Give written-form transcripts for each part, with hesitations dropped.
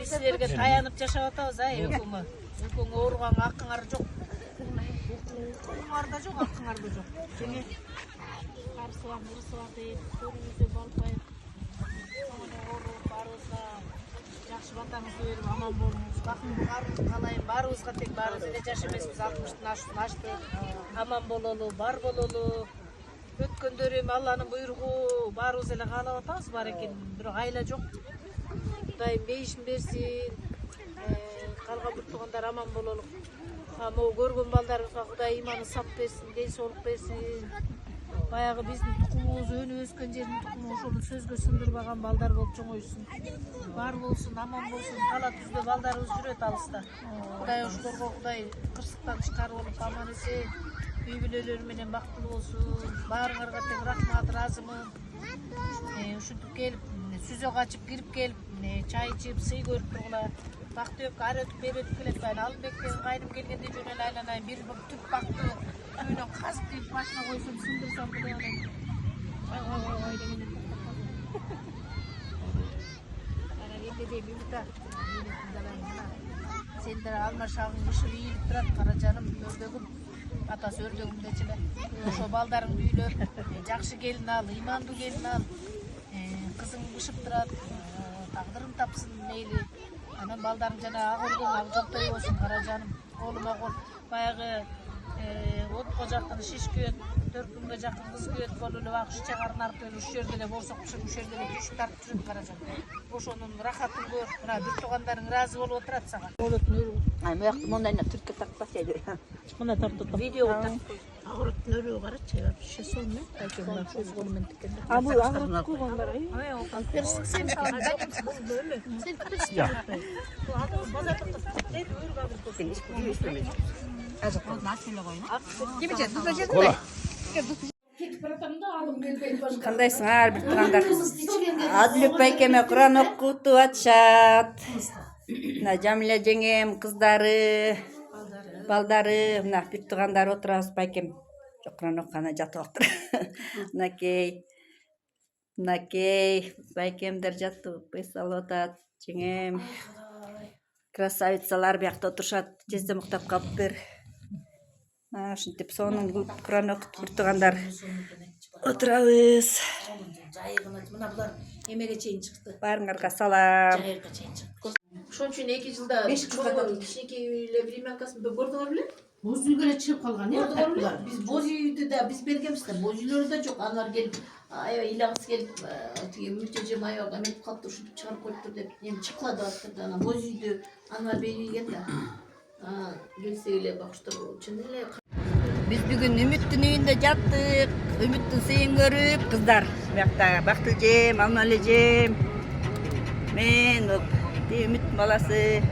Биз силерге таянып жашап атабыз, экөөңө. Экөөң ооруган акыңар жок. Укуңар да жок, акыңар да жок. Жеңе. Карсы бар, мурсы бар дейт. Көрүңүздө болбой. Оору барыбызга жакшы батаңызды берип аман болуңуз. Бакыңды барыбыз каалайм. Барыбызга тең барыбыз эле жаш эмеспиз. 60-тын ашты. Аман бололу, бар бололу. Өткөндөр эми Алланын буйругу барыбыз эле каалап атабыз бар экен. Бирок айла жок. Кудайым бейишин берсин. Калган бүт туугандар аман бололу. Могу көргөн балдарыбызга Кудай иманы сап берсин, ден соолук берсин. Баягы биздин тукумубуз өнүп өскөн жердин тукуму ошону сөзгө сындырбаган балдар болуп чоңойсун. Бар болсун, аман болсун. Кала түздө балдарыбыз жүрөт алыста. Кудай ошолорго Кудай кырсыктан чыкарып алып аман эсен үй бүлөлөрү менен бактылуу болсун. Баарыңарга тең рахмат, ыраазымын. Ушинтип келип, сүзө качып кирип келип, чай ичип, сый көрүп тургула. Бакты өп, ары өтүп, бери өтүп келет баягы. Албектен кайрым келгенде жөн эле айланайын. Бир түп бакты үйүнөн казып тийип башына койсом, сындырсам Кудай анан. Ой дегенде токтоп. Анан эмнедей Мимита, сендер алма шагың бышып ийилип турат, кара жаным, өрдөгүм. Атасы өрдөгүм дечи эле. Ошо балдарыңды үйлөп, жакшы келин ал, ыймандуу келин ал. Кызың бышып турат, тагдырың тапсын мейли. Анан балдарың жана агылгың ак жоктой болсун, кара жаным. Оğlum агыл баягы отко жакын шиш күйөт, 4 күнгө жакын кыз күйөт болуп эле бак ушу чагарын арып эле ушул жерде эле борсок бышып, ушул жерде эле күчүп тартып жүрөт кара жаным. Ошонун рахатын көр. Мына бүт туугандарың ыраазы болуп отурат сага. Мыяктын мондайына түрткө такпасайбы. Мына тартып видеого тартып кой. Агырыктын өрөөгү карачы, вообще сонун. Айке мына көз колу менен тиккен. Бул агырык кылган бар. Персик сен салган бул бөлө. Сен персик жаппай. Бул базарда кыз өргө Кандайсыңар бир туугандар? Адилбек байкеме Куран окутуп атышат. Мына Жамиля жеңем, кыздары, балдары, мына бир туугандар отурабыз байкем. Куран окуганда жатып алыптыр. Мынакей, байкемдер жатып эс алып атат. Жеңем. Красавицалар биякта отурушат. Тезде муктап калыптыр. Ушинтип сонун Куран окутуп бир туугандар отурабыз. Мына булар эмеге чейин чыкты. Баарыңарга салам. Жайырга чейин чыкты. Ошон үчүн 2 жылда 5 кызга кичинекей эле времянкасын көрдүңөр беле? Боз үйгө эле чыгып калган, Биз боз үйдү да биз бергенбиз да, боз үйлөрү да жок. Алар келип, аябай ыйлагысы келип, тиги мүчөжөм аябай эметип калыптыр, ушинтип чыгарып коюптур деп, эми чыкладып атыптыр да. Анан боз үйдү Анвар бейген да. Келсек эле бакыштыр, чын эле. Биз бүгүн Үмүттүн үйүндө жаттык. Үмүттүн сыйын көрүп, кыздар. Биякта Бактыл жем, Алмалы жем. Мен Үмүттүн баласы.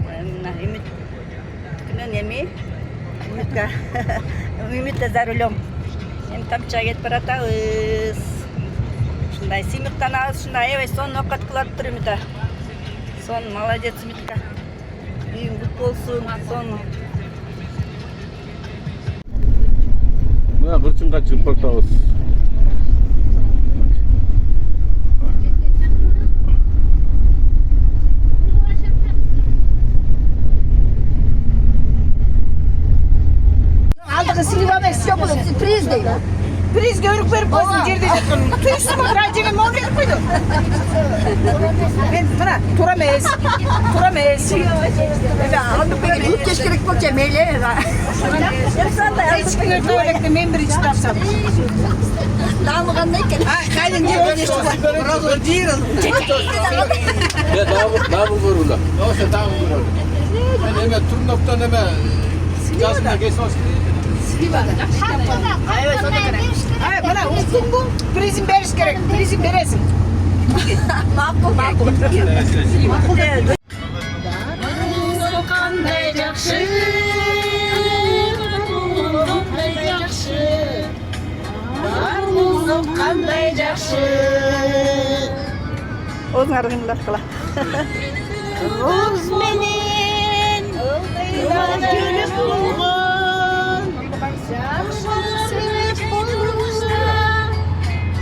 Үмүт күнөн эми Үмүттө зарулем. Эми тамча кетип баратабыз. Ушундай сыймыктанабыз, ушундай аябай сонун окат кылып тур Үмүт. Сонун молодец Үмүтка. Үйүң кут болсун, сонун. Мына кырчынга чыгып бартабыз. Алдыгы сливамен все было, приз дейді. Приз көріп беріп қойсын жерде жатқан. Туристі ма қыра жеген мол беріп қойды. Мен мына тура емес. Алдық беген үткеш керек болча мейлі. Ешкін өтіп өлекті мен бірінші тапсам. Дамыгандай экен. Қайдың деп өнешті. Дамыл көргүлө. Ошо дамыл көргүлө. Мен эме Турновдон эме жазында кесип алышты. Аябай сонда керек. Мына ұқтың бұл, призм беріш керек, призм бересің. Макул. Қандай жақсы, қандай жақсы. Оңар кыймылдап кала. Қыз менен жүріп болған, жақсы себеп болса,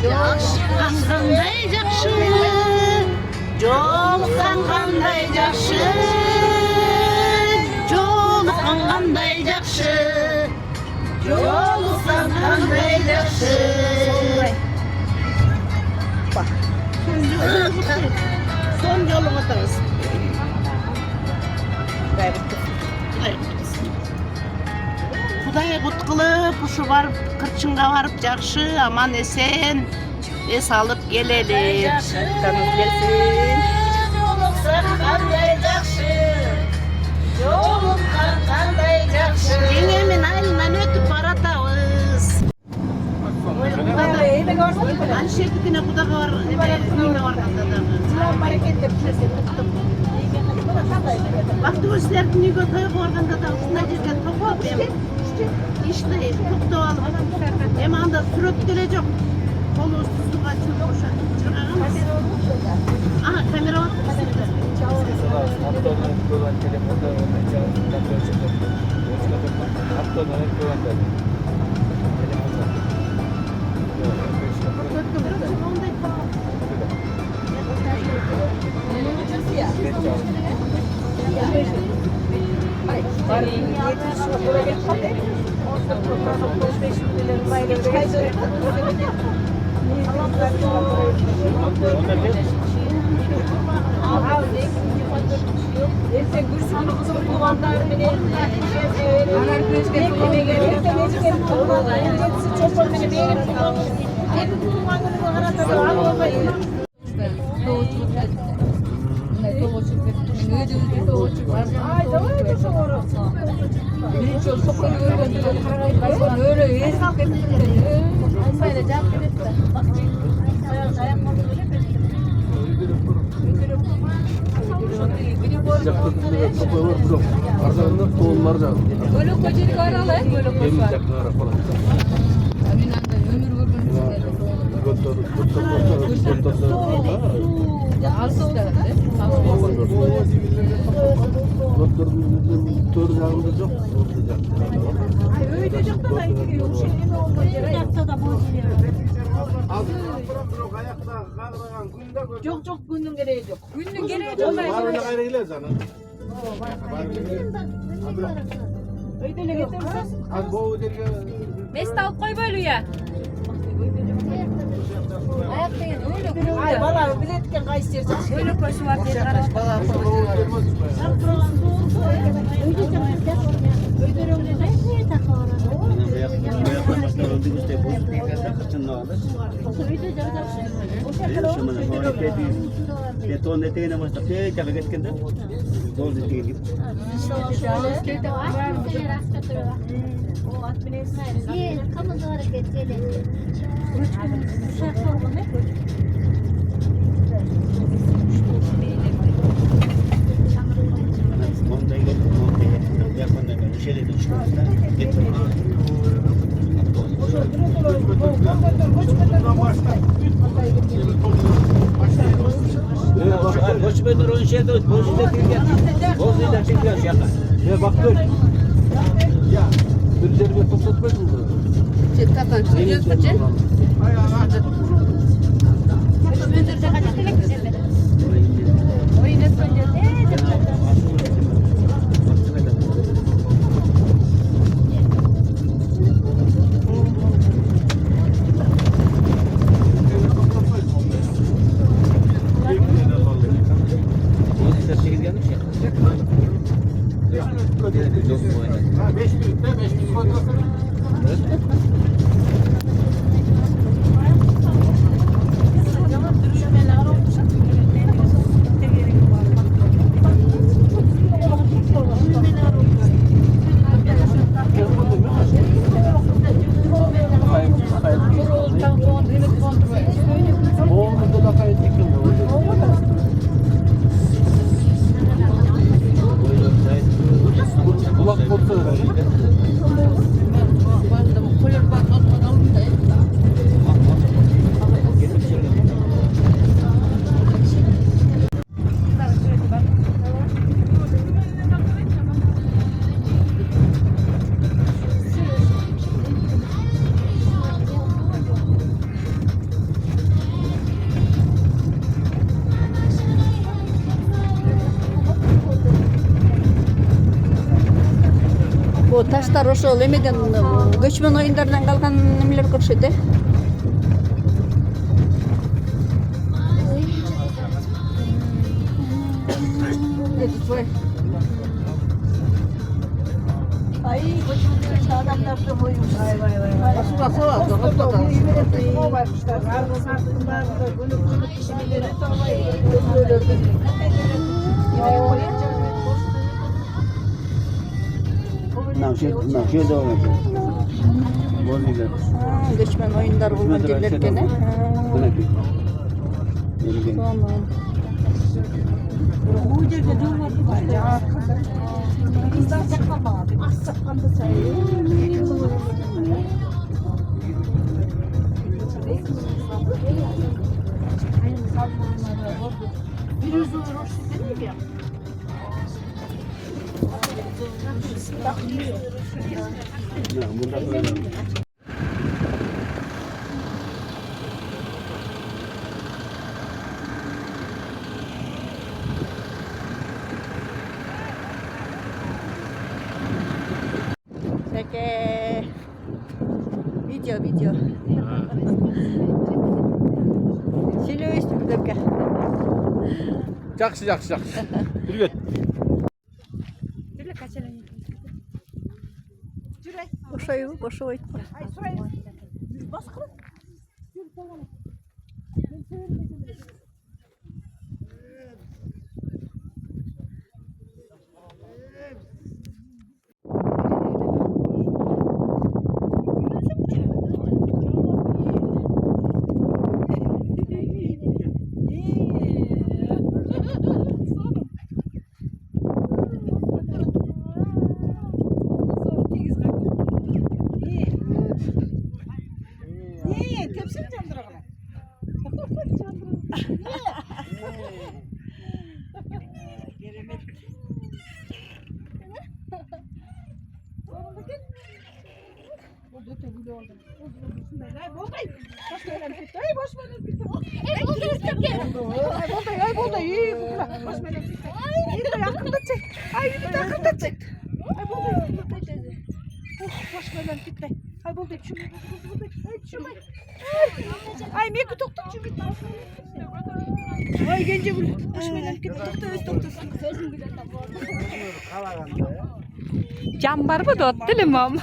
жақсы қандай жақсы, жолыққан qanday yaxshi, joluqqan qanday yaxshi, joluqqan qanday yaxshi. Son yolunatırız. Kudaya kut kılıp, uşu varıp, kırçınga varıp jakşı, aman esen, es alıp gelelim. Tanız gelsin. Joluqsan qanday jakşı, joluqqan qanday jakşı. Yengemin ayından ötüp baratabız. Anşetikine kudaga var, nime var kandada. Vakti özlerdi nüge toyup organda da ısına jirgen tokup işte toktu alıp hem anda süröp gelecek kolu üstüzlüğe çırağımız. Aha kamera var. Arkadan toğullar da. Böyle kocalık aralı, böyle Benim yakınlara falan. Tör yağında çok. Öyle çok da giriyor. Şey ne oldu? Ayakta da bu giriyor. Çok çok gündüm gereği yok. Günlük gereği yok. Varına gayrı ile zaten. Öyle getirsen. Az bu derge. Mesut alıp koy böyle ya. Ayaktayın öyle koy. Ay vallahi biletken kaysıracak. Böyle koşu var diye karış. Beton eteğine masada çaka getkende dol diye git. Montayı yapanda ben şeyle de çıkmışlar. Koç bedir on şeyde bozuyla çekiyor. Bozuyla çekiyor şaka. Ne bak dur. Ya bir derge toplatmadın mı? Çıtkatan çıkıyor kaçı. Oyun hep önce. Bozuyla çekil gelmiş ya. Yok bu oyunda. Ha 5 bin, 5 bin koydular. Oğlumuzda da kayıt çekildi. Kulak botu öğrendi. таштар ошол эмеден көчмөн оюндардан калган немелерге окшойт э. Ay, adamlar da boymuş. Vay. Suga soğuk, hoppa. O bakmışlar. Şöyle oynayacak. Bozuyorlar. Göçmen oyunlar bulgan жерlerken э. Tamam. Bu жерде жолбарыс бар. Kızlar saklamadı. Az saklandı sayı. Peki. Video. Söylüyorsun bir dakika. Жақсы. Yürü. Boşa oytma. Ay meko toktuk çünkü. Ay gence bu. Cam var mı da dilim am.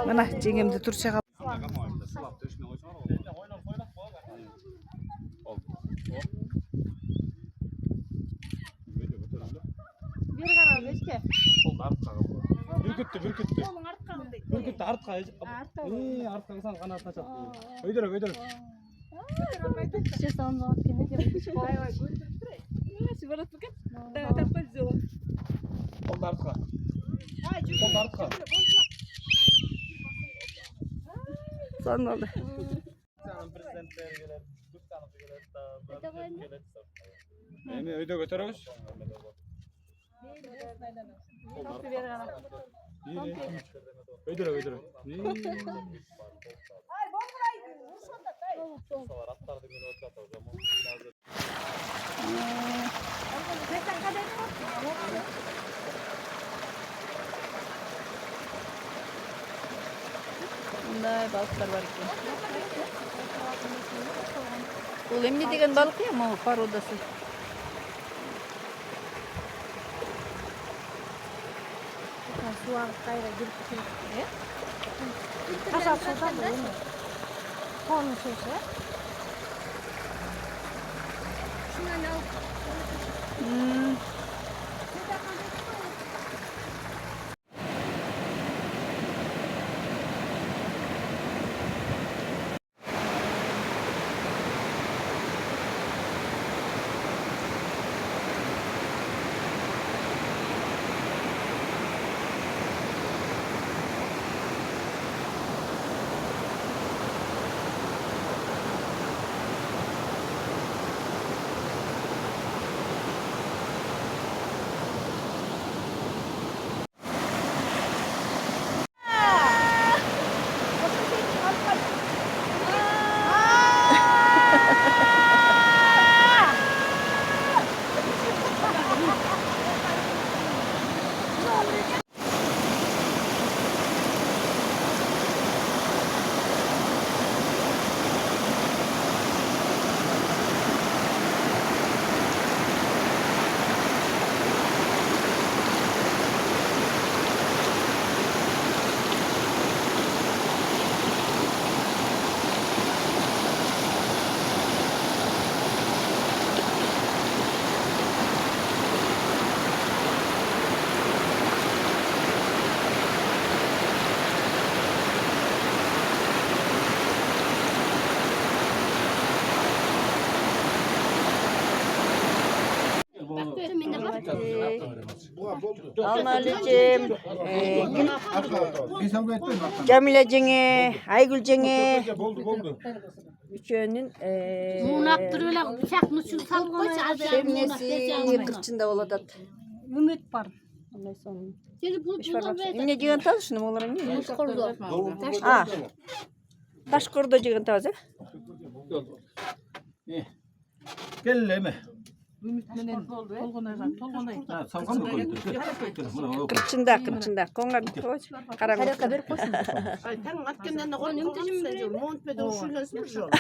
Mana жеңемди Турцияга Бүркітті артқа. Артқа сан қанатына чап. Өйдірек. Қолды артқа. Son oldu. Өйде көтеріңіз. Өйдірек. Bunday balıklar var ki. Bu emni degen balık ya mı parodası? Suang kayra girip ya. Asal susan da mı? Konu sesi. Şuna ne? Almalıcığım, Cemile Cenge, Aygül Cenge, üçünün Muğlak duruyorlar, bıçakını şu sal koysa şernesi kırçında oladı. Ümit var. Ne diyorsun tanışın mı olur mu? Ha. Taş kurdu diyorsun taze. Gelleme. Kırçında. Konga bir koç. Karanlık. Sen atkenden de koyun imtişim de diyor. Mont be de uşuyla sürüyor.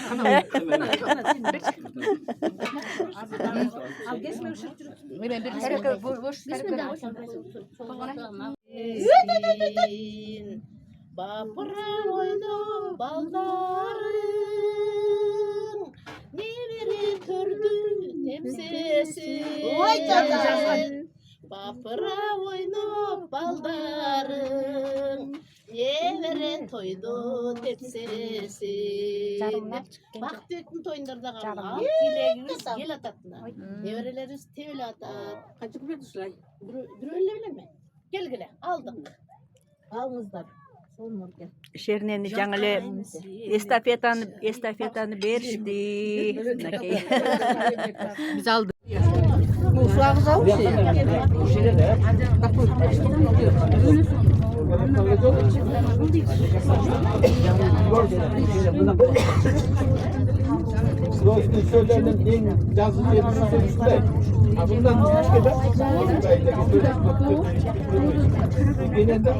Bapıra oydu baldarın, neveri tördü tepsisi. Bapıra oydu baldarın, neveri toydu tepsisi. Baktıkın toyunlarda kalma. Gel atatına. Neverelerimiz tevle atat. Kaçı kupetuşlar? Bir öyle mi? Gel aldık. Almızlar. Şerneni жаңыле estafetаны berişdi. Biz aldık. Sırasını söylerden en yazılı yerisi üstte. Bundan başka da genelde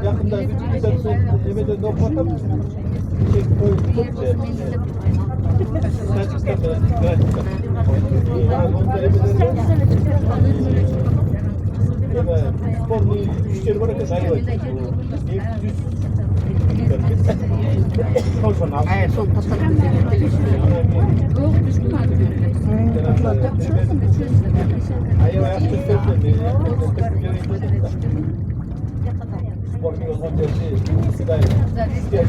yakında eve de nokta sporlu güçleri var ki sayı var. Sol pasalı. Ayı ayakta söyledi. Sporlu hocaları istiyor.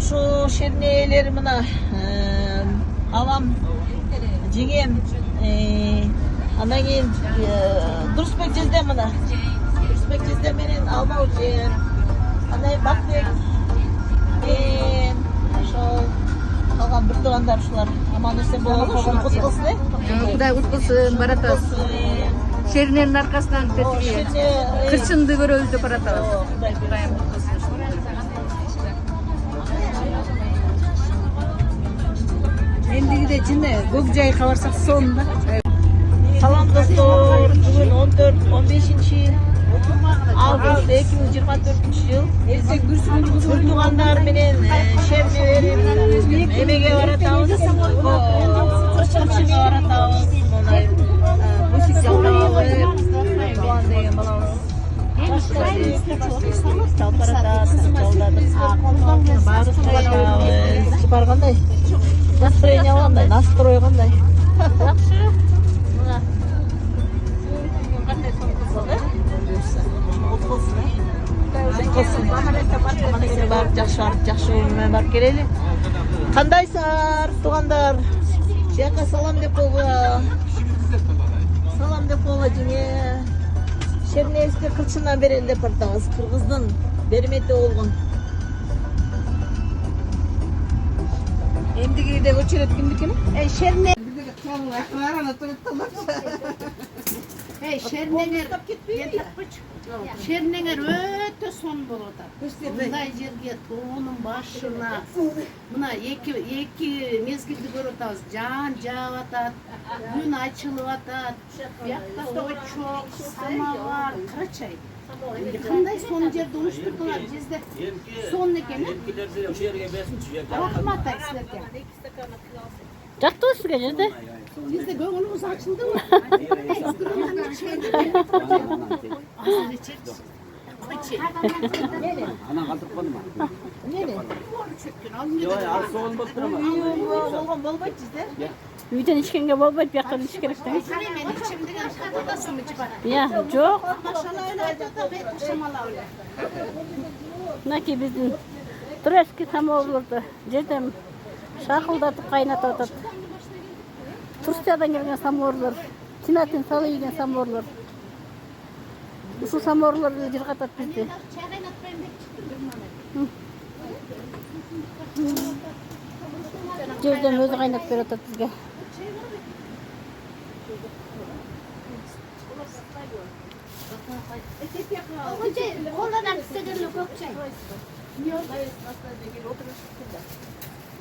Şu şirneleri buna alam jengem andan keyin Durusbek jezde mına. Durusbek jezde menen alma ujer. Andan Bakbek ошол калган bir туугандар ушулар аман эсен болобу ушуну куткулсун Кудай куткулсун, баратабыз. Шерненин аркасынан кырчынды көрөбүз деп баратабыз. Endigi жине көк жайка барсак сонда. Салам достор, бүгүн 14-15 август 2024-жыл. Бүр туугандар менен шернелерим эмеге баратабыз. Кырчынчыга баратабыз. Мусик жалдабыз. Туган деген балабыз. Бар кандай? Настроение кандай? Настрой кандай? Жакшы. Мына. Кандай жакшы менен барып келели. Кандайсыңар, туугандар? Жака салам деп койгула. Салам деп койгула жеңе. Шернесте кылчынан берели деп бартабыз. Кыргыздын бермети болгон. Endigi de göçeret kimdikini? Şerne. Şerneler. Gel takmış. Şernengер öte son bolot. Bunday жерге тоонун башына мына эки мезгилди көрүп атабыз. Жан жаап атат, күн ачылып атат. Биякта чок, самовар, карачай. Кандай сон жерде уюштурдуңар? Бизде сон экен. Emkilerse o şehirge besinçi. Рахмат силерге. Жактыбы сизге жерде? Бизде көңүлүбүз ачылдыбы? Ana kaldırıp koyma. Yok az soğun bıktır ama. болгон болбойт бизде. Үйдөн ичкенге болбойт, бияктан ич керек да. Мен ичим деген катадасыңбы жибар? Я, жок. Машала ойлойт да, бет шамала ойлойт. Мынакей биздин турецкий самоварларды жерден шакылдатып кайнатып атат. Турциядан келген самоварлар, тиматин салы ийген самоварлар. Ушул самоварларды жыргатат бизди. Чай кайнатпайм деп Жерден өзү кайнап берип атат бизге. Колунан istediğini көп çay.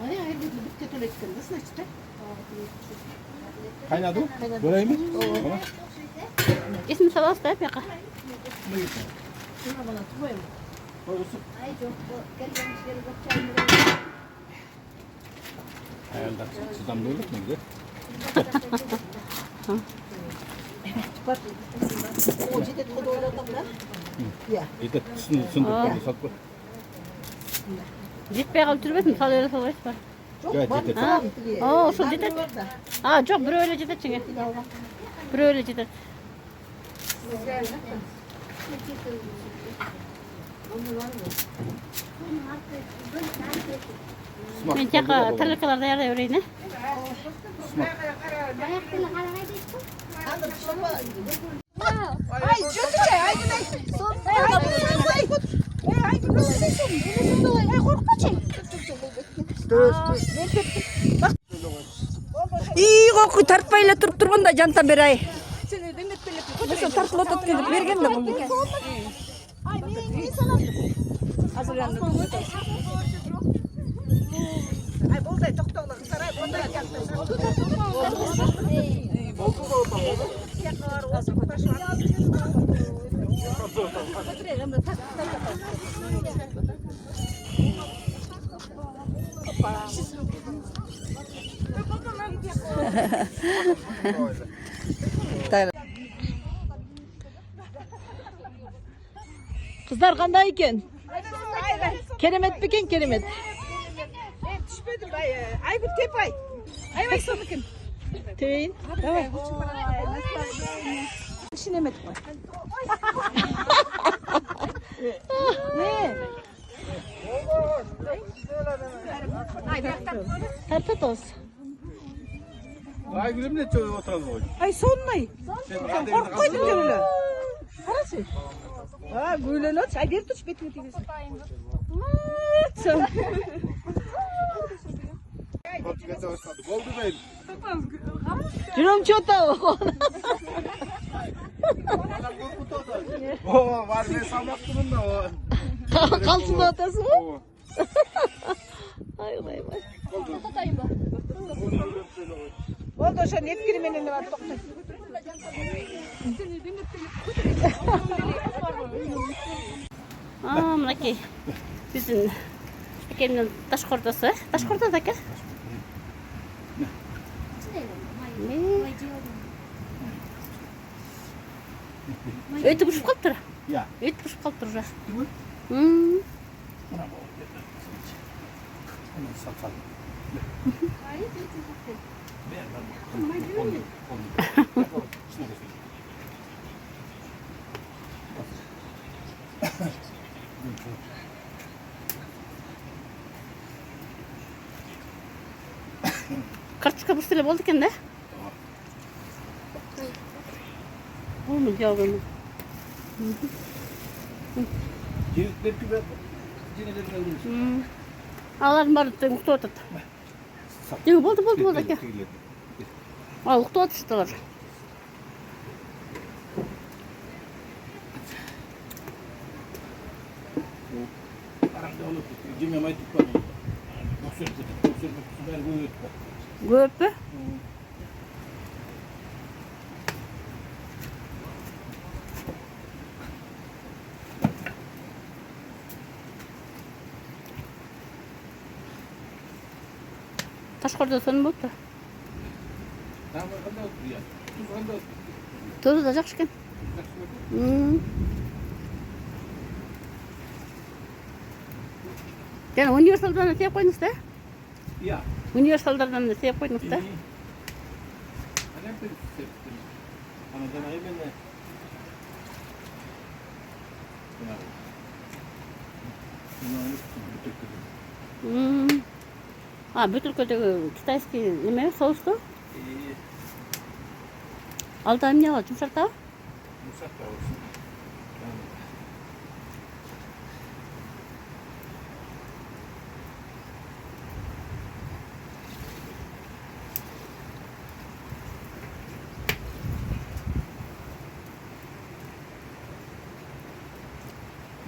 Ay ay dedi bitti tölekten de значит. Kaynadı mı? Böyle mi? Исин салабыз да бияка. Hayalden sudan doyduk mu güzel? İyi sunduk onu satma. Жетпей калып жүрбөсүң, сала бере салбайсыз ба? Gel yeter. Ошол жетет. Жок, бирөө эле жетет чеңе. Бирөө эле жетет. Мен жака тарелкалар даярдай берейин, э? Ay çötüçay ay gidey. Ay korkma çay. ii коркуй тартпай эле туруп турганда жантан бери ай. Ошо тартылып атат келип берген да бул. Ay men sana hazırlandım. Ay bolday toktoglar kızlar ay bolday Kızlar kanday ekan? Keremet beken keremet. Ben düşmedim ay. Ay bu tepay. Ay bak sanıkın. Teyin. Tamam. Düşünemedik bak. Tartat olsun. Ay gülüm ne çoğu oturalım oğlum. Ay sonmayı. Sen korkmaydın öyle. Parası. Ha böyle not. Ay bir tuş betini diyorsun. Oldu değil. Jurum çota o. Oo var ne salmak durumda o. Kalsın da atası mı? Ay vay vay. Oldu şu net girmenin ne var doktor. Мынакей биздин экемдин таш кортосу, э? Таш корто да экен. Өтүп ушуп калыптыр. Ya. Өтүп ушуп калыптыр уже. Sal sal. Картошка бұрыс эле болду экен да? Бул жабыны. Алардын баары тең уктап атат. Болду аке. Уктап атышты алар. Onu cimem aytıp bana. Boksör ben bu yutma. Көп пе? Ташкордо сон болуп да. Tamam kanda otur ya. Kanda otur. Tuzu da жакшы экен. Жана универсалдан сеп койдуңуз да? Ya. Универсалдардан сеп койдуңуз да? Annem de septim. Ama ben hemen de. Ya. А, бөтөлкөдөгү китайский неме соусту? Алда эмне алат? Жумшартабы? Yumuşak da olsun.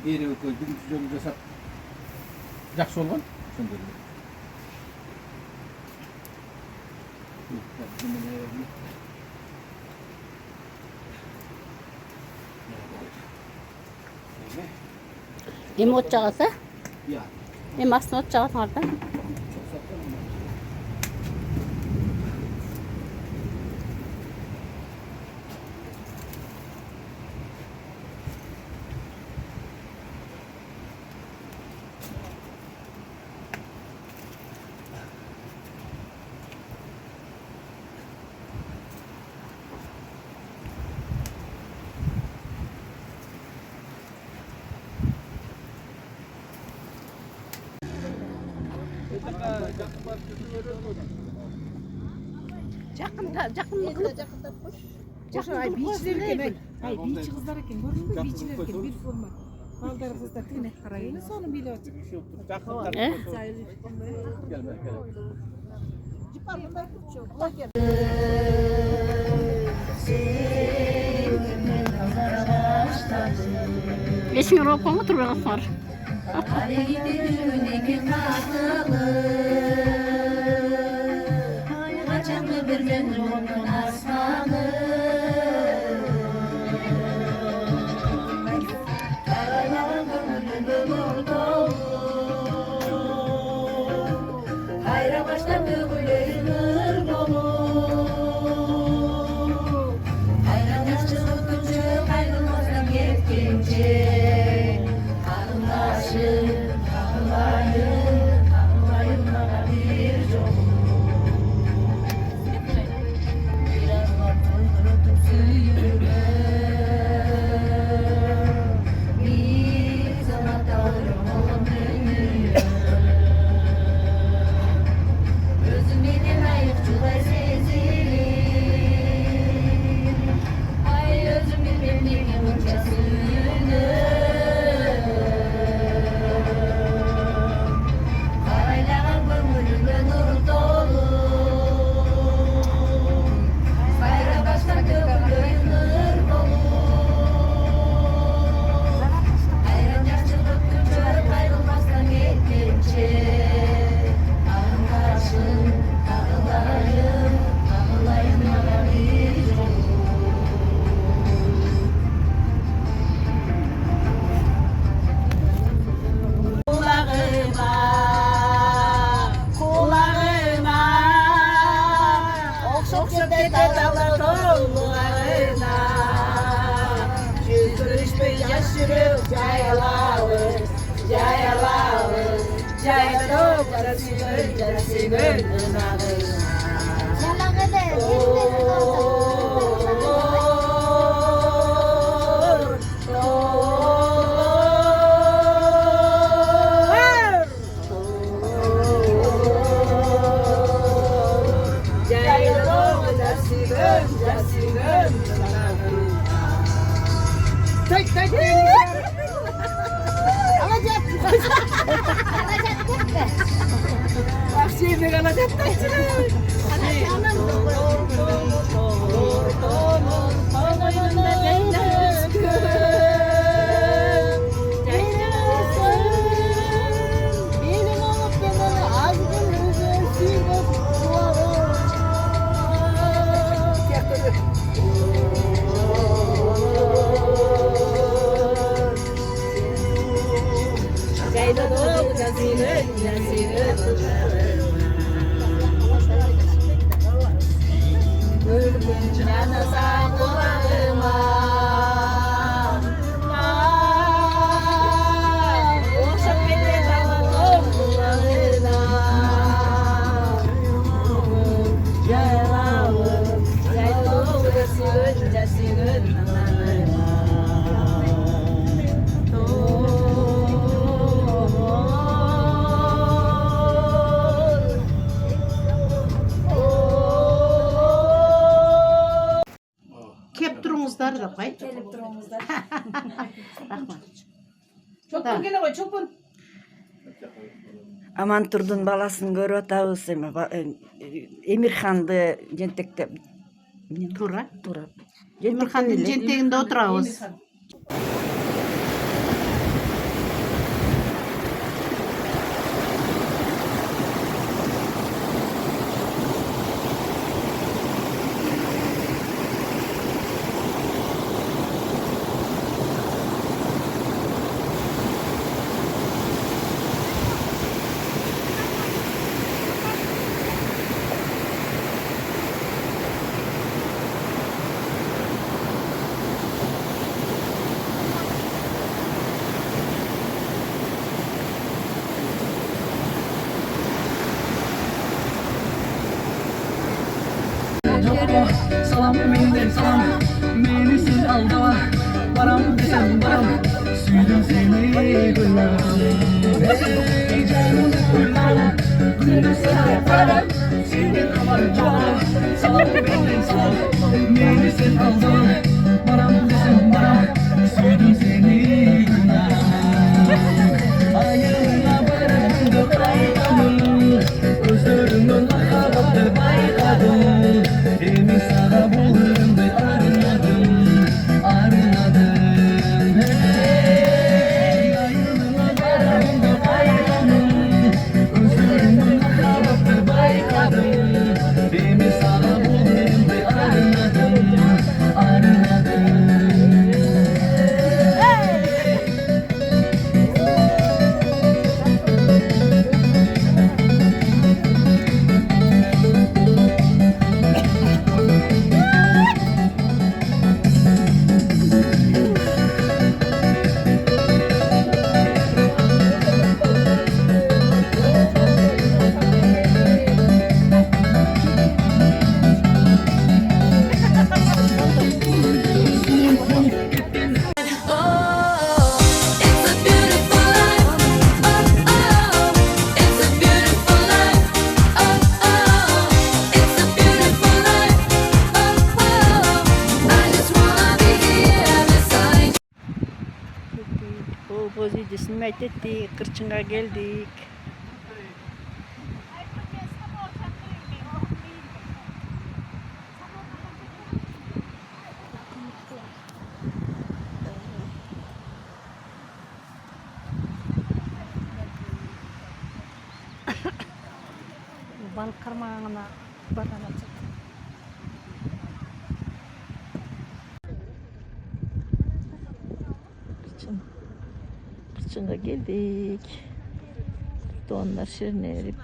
Diğeri koydum, şöyle жасап жақсы болған. Сонда. Эми от жагаса? Ya. Эми астына от жагасыңар да? Ay biçiler eкен. Ay biçi kızlar eken. Gördün mü biçiler eken bir forma. Balдар kızlar tine karayını sonra bile açık. Э? Gelme. Эшиңер болуп койгонго турбай калсаңар. Yanasa kulağıma Okşap beni kalan kulağına Yalavım Yaylovda sığınca sığınlarına Kep durumuzlar da koy. Çokun gene koy çokun. Амантурдун баласын көрүп атабыз эми Эмирханды жентектеп Тура. тура. Emirhan'ın centeginde oturabız. Salam benden salam Beni sil aldama Baram desem baram Süydüm seni güllerim Ey canım güllerim Gülüm sana yaparım Seni kamarım canım Salam benden salam Beni sil aldama Baram desem baram Süydüm seni güllerim Ayağına barındı bayradım Gözlerinden akabattı bayradım Emi sana bulurum ve arınadım, arınadım. Hey, ayağına varım da bayradım, gözlerinden akabattı bayradım. Emi sana bulurum ve arınadım, arınadım. Боз үйдө снимать эттик, кырчынга келдик. Balık karmağına badana çıktı. Kırçınga geldik. Donlar şirinleyip.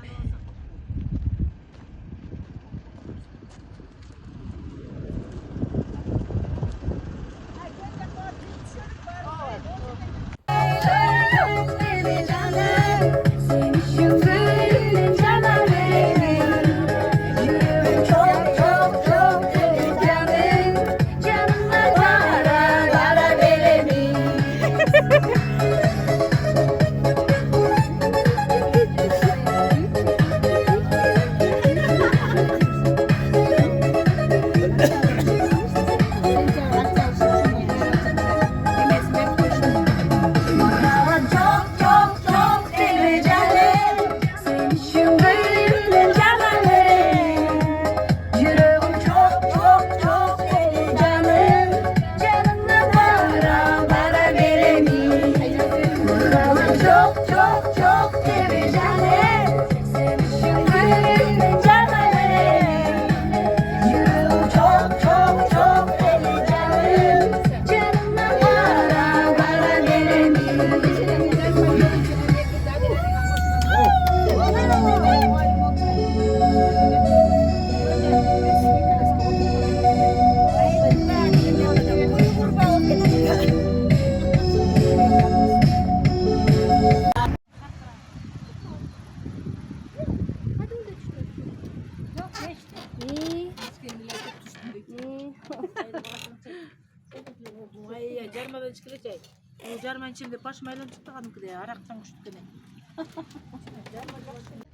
içkilecek. O Cermen içinde baş maylan çıktı kadın araktan uçtu gene.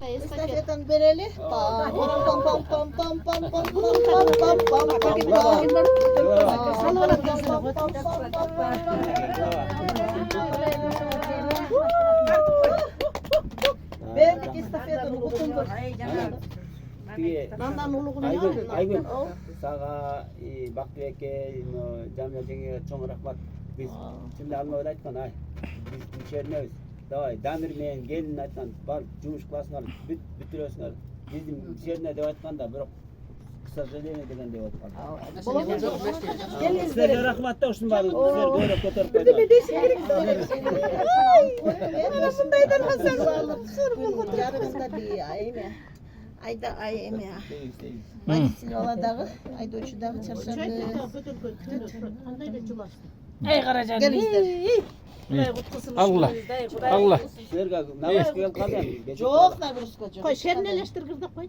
Estafetten bereli. Pam pam pam pam pam pam pam pam pam Ben estafetten okutundur. Nandan uluğunu aldın. Aygün. Sağa Bakbek'e camiye çok rahmat. Biz şimdi almayı aytkan ay. Biz içerneyiz. Davay Damirmen gelin aytkan bar cumuş klasına bitiriyorsunlar. Bizim içerine de aytkanda bir kısa söyleyene degen de aytkan. Sizlerle rahmat olsun bari. Sizler böyle kotarıp koydular. Anasındaydan Hasan sağlık. Sorumluluk yarısında bir ay mı? Ayda ay emi ya. Bacısıyla oladağı, ayda uçudağı çarşamba. Ey Karacan. Gel izler. Allah. Allah. Sizler namaz kıyal kalın. Çok da bir uskocu. Koy şerneleştir kızda koy.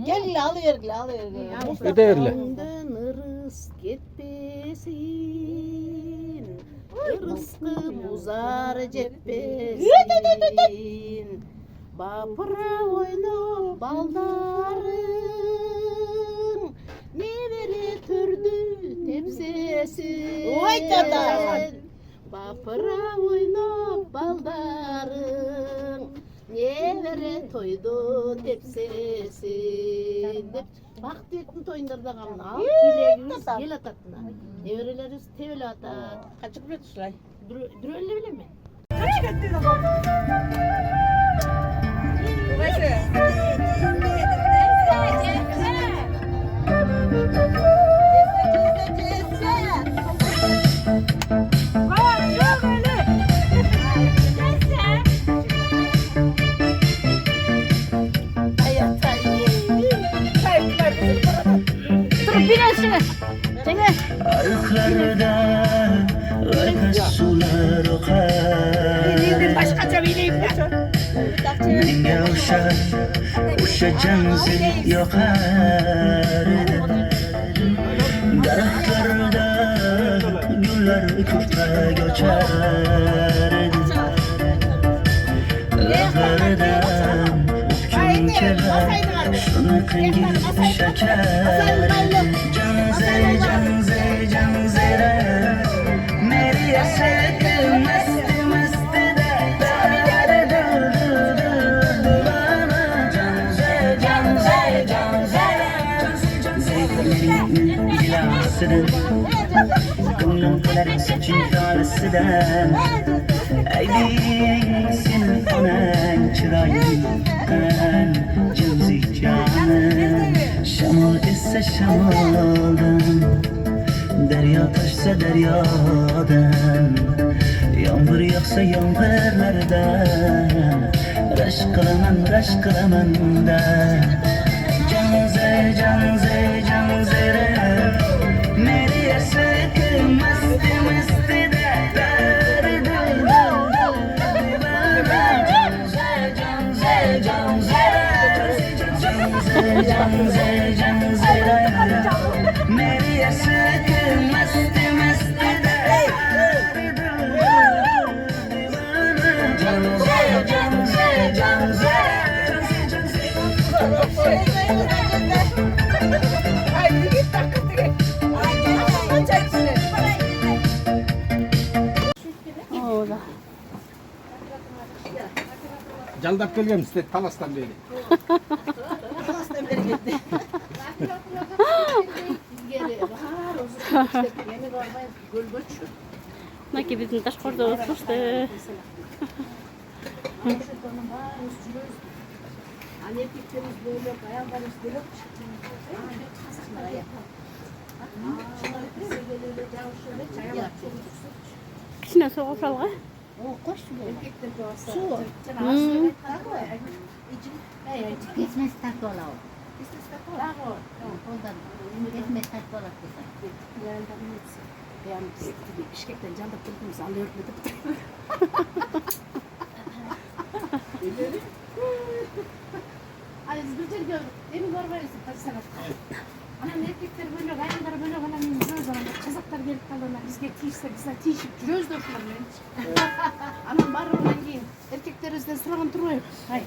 Gel alıyor. Ödeverle. Ondan ırıs gitmesin. Rızkı buzar ceppesin. Bapıra oyna baldarın. Nevere türdü tepsesin. Oy tata. Bapıra oyna baldarın. Nevere toydu tepsesin. Bak dedim toyunlarda kalın. Al dileğimiz gel atatına. Neverelerimiz tevle atat. Kaçık bir tuşlay. Dürölle bile mi? Arıklarda arka sular akar. Minge uşacan seni yakar. Daraxtlarda gullar ko'kqa göçer. Laqlardan o'pkim kelar, shuni qilgin shakar. Canzera meri asad mast mast Gönlüm kadar saçın kalısıdan Aydın senin anan çırayın Cımzik canım Şamal ise şamaldan Derya taşsa deryadan Yağmur yağsa yağmurlardan Raş kılaman da Canzere Meri asad mast Meri asad Caldap gelgem size Talas'tan beri. Naki bizim taşkorda oturmuştu. Kişine soğuk salga. Kesmez takola o. Kesmez takola kısa. Yani Bişkek'ten can da kırpımız alıyor mu? Ay zıcır gördüm. Demin var var. Kaç sene. Anam erkekler böyle, bayanlar böyle, bana ne zaman kız қазақтар келіп қалғанда бізге тиіссе бізде тиісіп жүрөбүз да ушулар менен. Анан баргандан кийин эркектерибизден сураган турбайбы? Ай.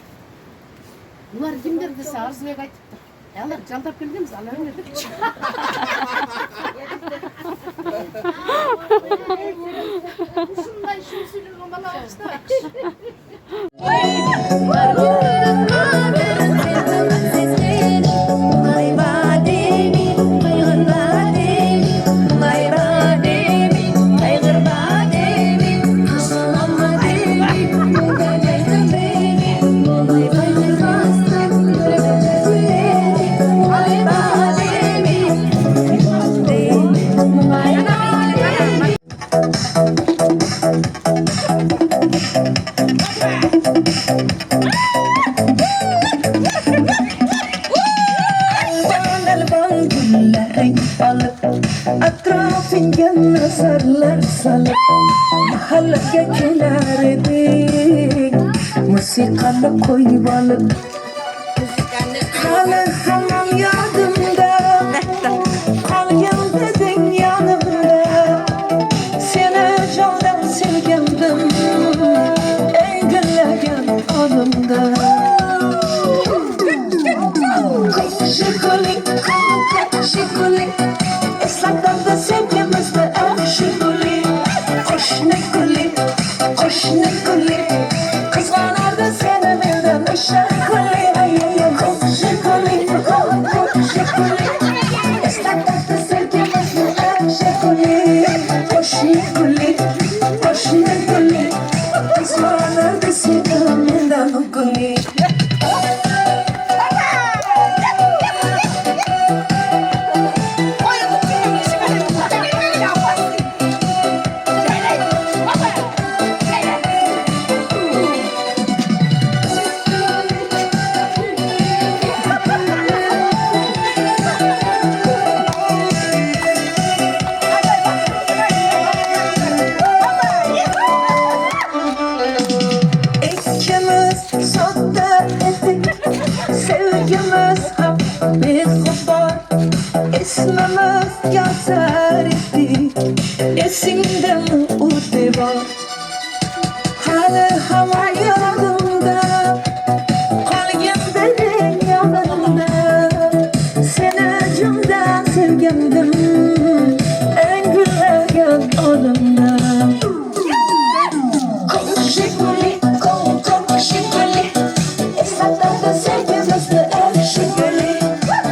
Булар кимдер десе Арзыбек айтыптыр. Алар жалдап келгенбиз, ала берме депчи. Ушундай шын сүйлөгөн бала болчу. Atrafınca nazarlar salıp Mahallaga kelardik Musikalı koyuvalıp Hali hamam yadımda Kalgın dedin yanımda Seni candan sevgendim Engellegen alımda Şıkılı, şıkılı Esnaflarda sevgimizde aşıkılı Koşnekılı, koşnekılı Kızganarda seni birden aşıkılı Koşnekılı, koşnekılı Esnaflarda sevgimizde aşıkılı Koşnekılı, koşnekılı Kızganarda seni birden aşıkılı İsmimiz yazar idi Esinde mi ude var Hali hava yanımda Kalgın dedin yanımda Seni candan sevgendim En güleyen anımda Komşikuli, komşikuli Esnaflarda sevgimizde aşıkuli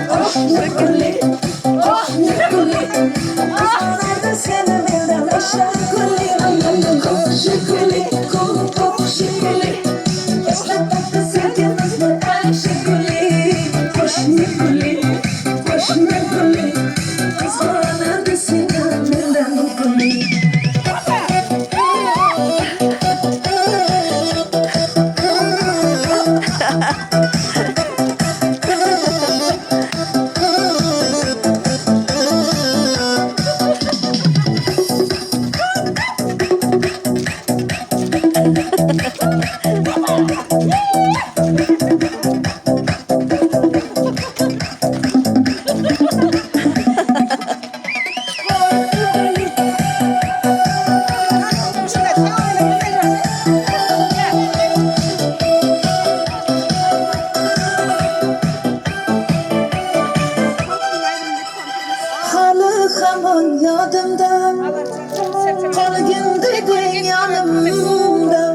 Koşnikuli Kızlarda seni birden aşıkuli Koşnikuli, koşnikuli Esnaflarda sevgimizde aşıkuli Koşnikuli, koşnikuli Kızlarda seni birden aşıkuli Halı yadımda Kalgın dedin yanımda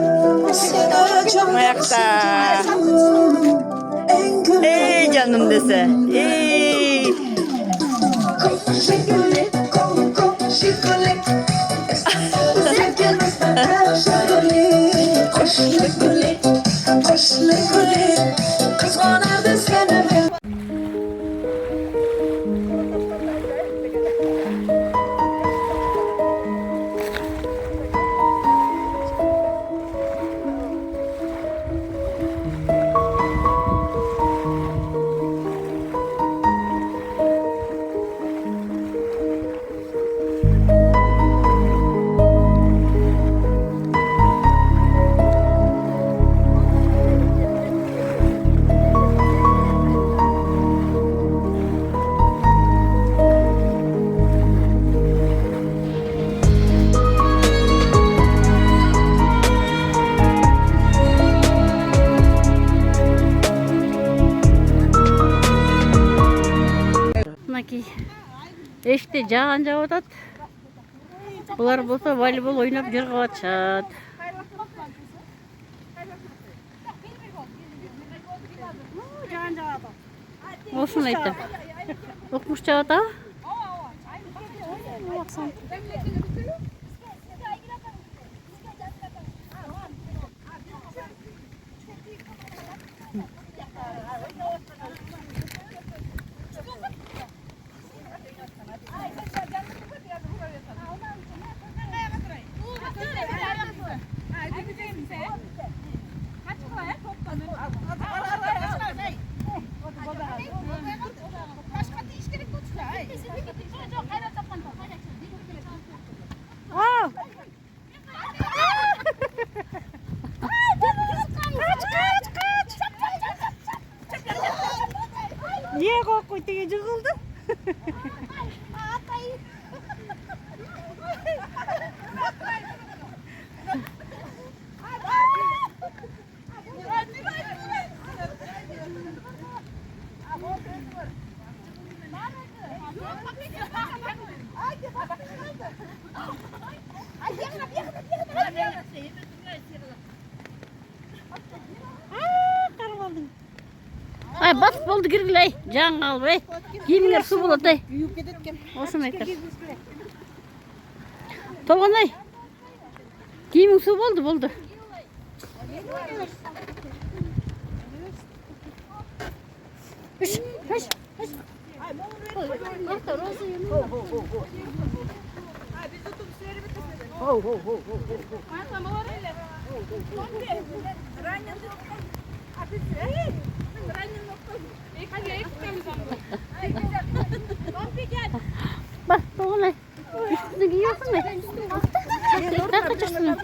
Seni canım Ayakta. Ey canım dese. Ey. Koşnikuli, koşnikuli Sevgimizde aşıkuli Koşnikuli, koşnikuli Kızganarda seni birden Эшикте жаан жаап атат. Булар болсо волейбол ойноп жыргап атышат. Осуну айтам. Окмуш жаап атабы? Niye korkuydu yıkıldı? Ay bas boldu girgiley. Жан калып ey. Кийимиңер суу болот ey. Büyük edetken. Осуну айтам. Толгон ey. Кийимиң суу болду. Bak толгон ey. Üstüne giyiyorsun ey. Sen kaçırsın.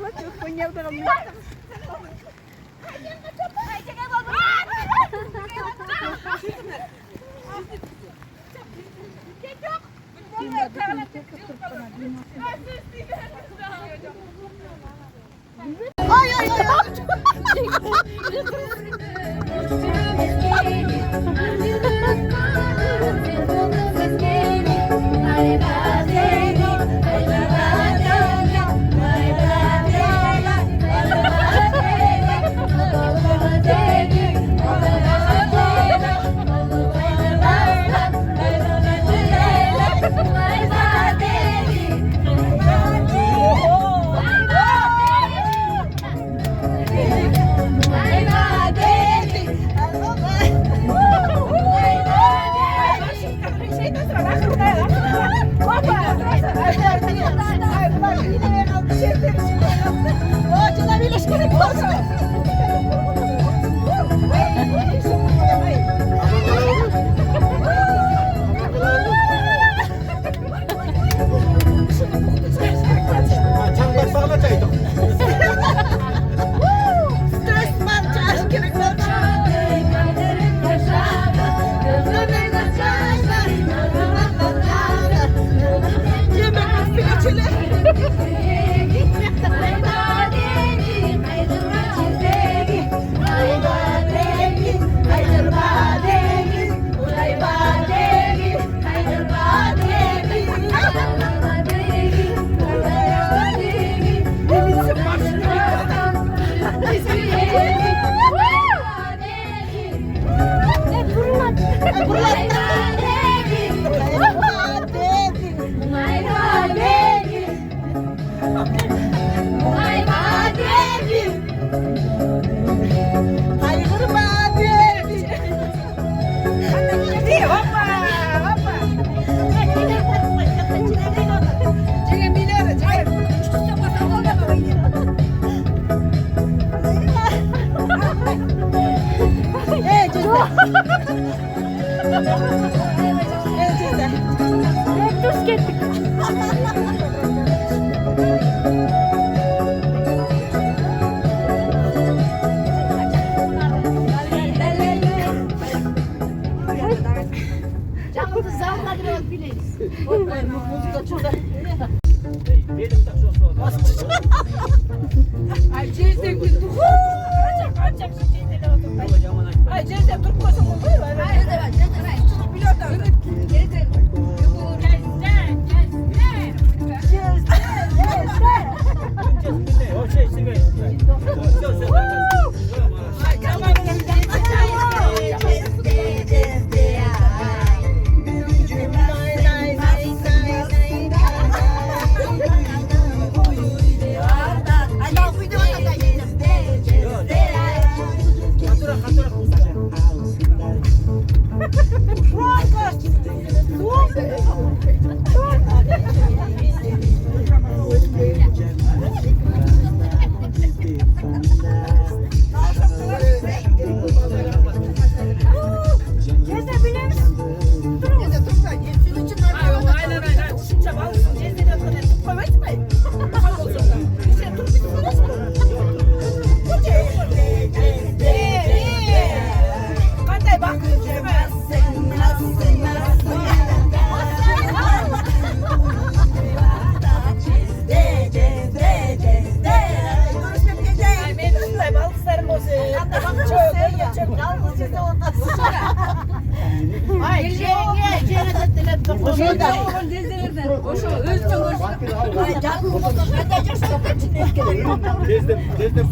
Tuz kettik. Canımız zavla biraz biliriz. Ay cezde güldü. Kaçak şu cezde oldu. Ay cezde dur koşun. Ay cezde var. Cezde var. Pilot aldı. Cezde. Тездеп